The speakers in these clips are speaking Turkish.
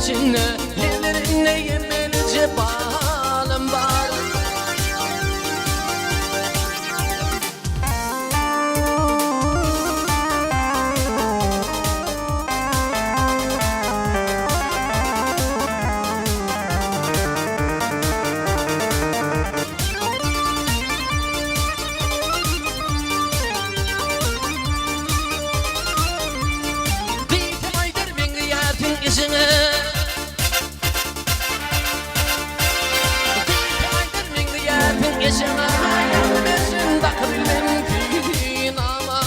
içine, ellerine yemelice balım var. Yaşama hayalmesin bakılın fin ama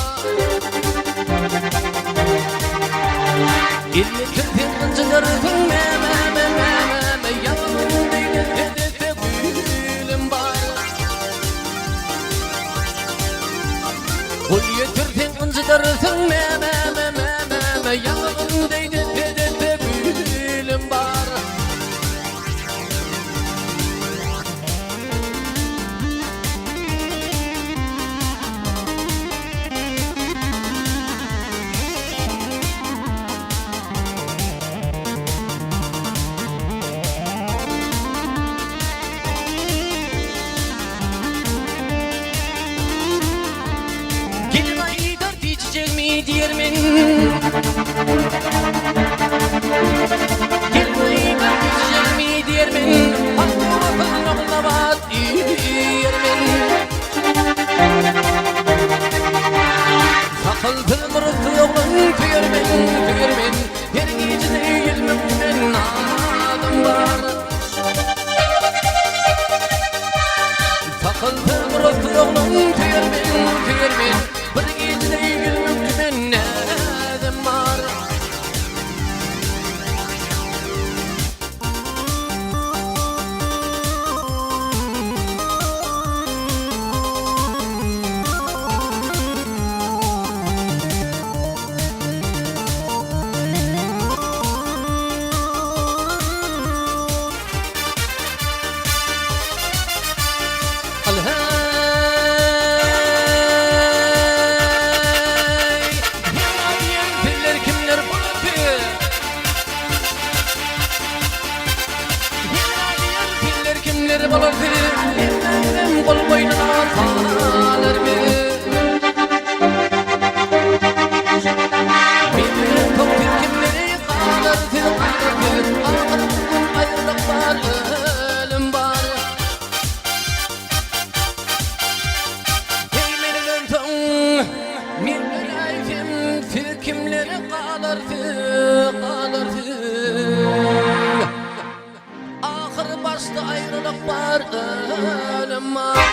İlmi tüpün kıncılarıdın meme yalanın değil hedefte gülüm var Kulye tüpün kıncılarıdın meme yalanın değil hedefte gülüm var Diyermin Gelmeyi bakacak mı diyermin Hakkımın oğlamat diyermin Sakıldım rıhtı oğlum tüyermin Yerin içine yılmım ben adım var Sakıldım rıhtı oğlum tüyermin Bir içine yılmım ben adım var Kimleri balardı, ellerim kol boynuna sağlar mı? Bilmiyorum toptur kimleri kalardı, ağırın ayrılık var, ölüm var. Hey benim ton, bilmiyorum kimleri kalardı. Başta ayrılık var ölüm var